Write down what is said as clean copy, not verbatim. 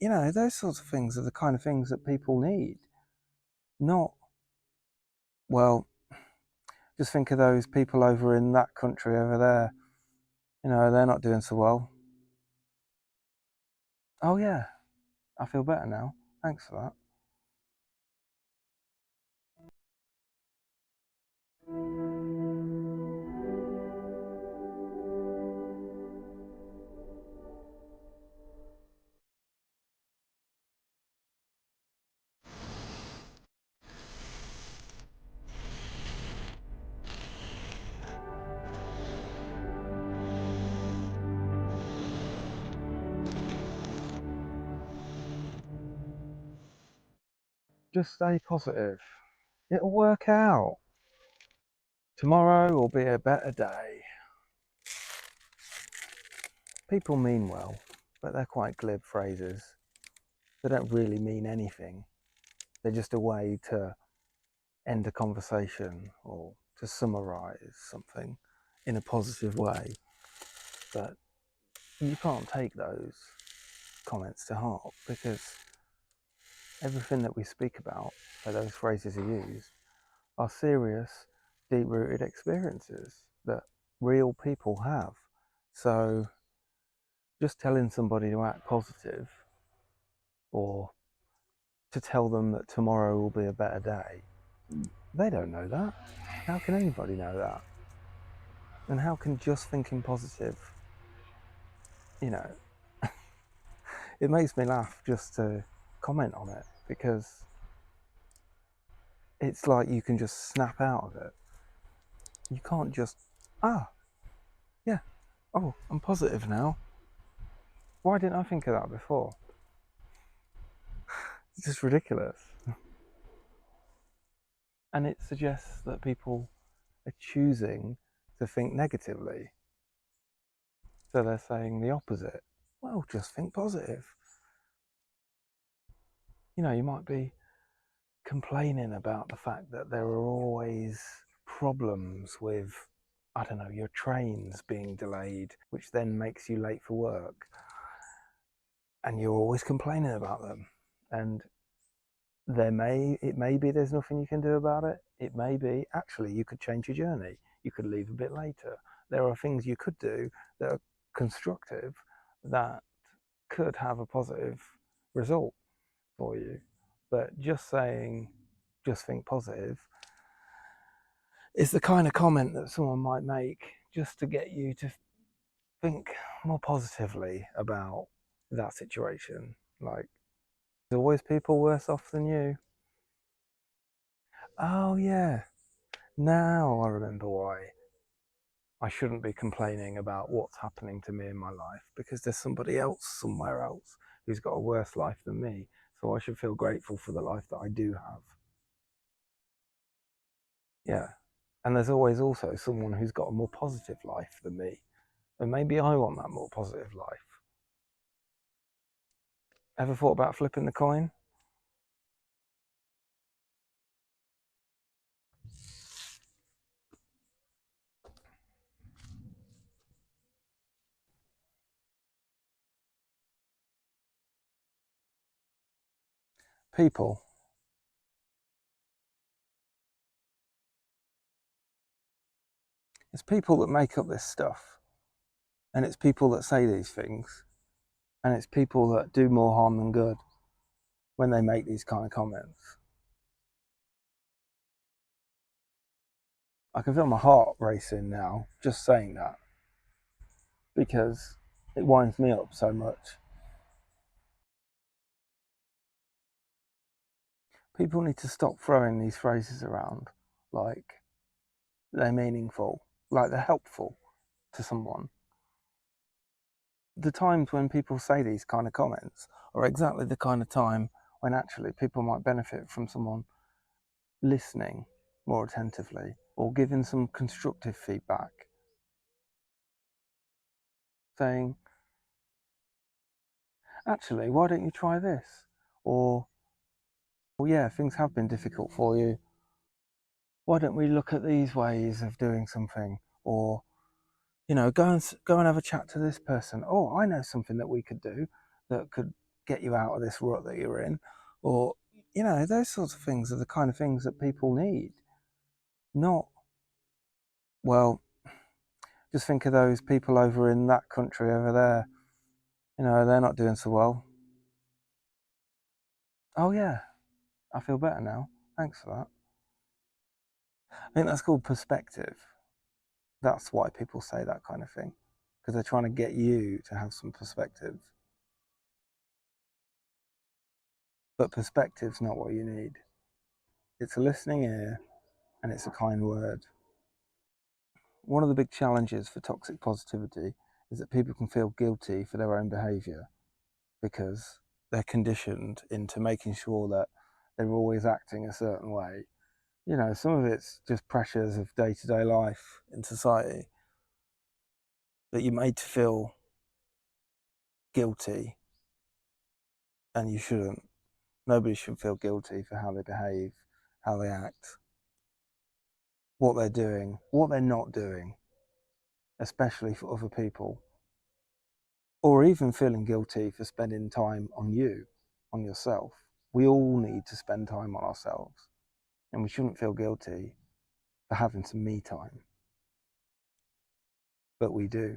those sorts of things are the kind of things that people need. Not, well, just think of those people over in that country over there. They're not doing so well. Oh, yeah, I feel better now. Thanks for that. Just stay positive. It'll work out. Tomorrow will be a better day. People mean well, but they're quite glib phrases. They don't really mean anything. They're just a way to end a conversation or to summarize something in a positive way. But you can't take those comments to heart, because everything that we speak about, where those phrases are used, are serious, deep-rooted experiences that real people have. So just telling somebody to act positive, or to tell them that tomorrow will be a better day, they don't know that. How can anybody know that? And how can just thinking positive, you know, it makes me laugh just to comment on it, because it's like you can just snap out of it. You can't just, yeah, oh, I'm positive now. Why didn't I think of that before? It's just ridiculous. And it suggests that people are choosing to think negatively. So they're saying the opposite. Well, just think positive. You might be complaining about the fact that there are always problems with, I don't know, your trains being delayed, which then makes you late for work. And you're always complaining about them. And it may be there's nothing you can do about it. It may be, actually, you could change your journey. You could leave a bit later. There are things you could do that are constructive, that could have a positive result for you. But just saying, just think positive, is the kind of comment that someone might make just to get you to think more positively about that situation. Like, there's always people worse off than you. Oh, yeah, now I remember why I shouldn't be complaining about what's happening to me in my life, because there's somebody else somewhere else who's got a worse life than me. So I should feel grateful for the life that I do have. Yeah. And there's always also someone who's got a more positive life than me. And maybe I want that more positive life. Ever thought about flipping the coin? People. It's people that make up this stuff. And it's people that say these things. And it's people that do more harm than good when they make these kind of comments. I can feel my heart racing now just saying that, because it winds me up so much. People need to stop throwing these phrases around like they're meaningful, like they're helpful to someone. The times when people say these kind of comments are exactly the kind of time when actually people might benefit from someone listening more attentively or giving some constructive feedback, saying, actually, why don't you try this? Or, well, yeah, things have been difficult for you. Why don't we look at these ways of doing something? Or, go and have a chat to this person. Oh, I know something that we could do that could get you out of this rut that you're in, or those sorts of things are the kind of things that people need. Not, well, just think of those people over in that country over there. They're not doing so well. Oh yeah, I feel better now. Thanks for that. I think that's called perspective. That's why people say that kind of thing, because they're trying to get you to have some perspective. But perspective's not what you need. It's a listening ear and it's a kind word. One of the big challenges for toxic positivity is that people can feel guilty for their own behaviour because they're conditioned into making sure that they're always acting a certain way. Some of it's just pressures of day-to-day life in society that you're made to feel guilty, and you shouldn't. Nobody should feel guilty for how they behave, how they act, what they're doing, what they're not doing, especially for other people, or even feeling guilty for spending time on you, on yourself. We all need to spend time on ourselves, and we shouldn't feel guilty for having some me time. But we do.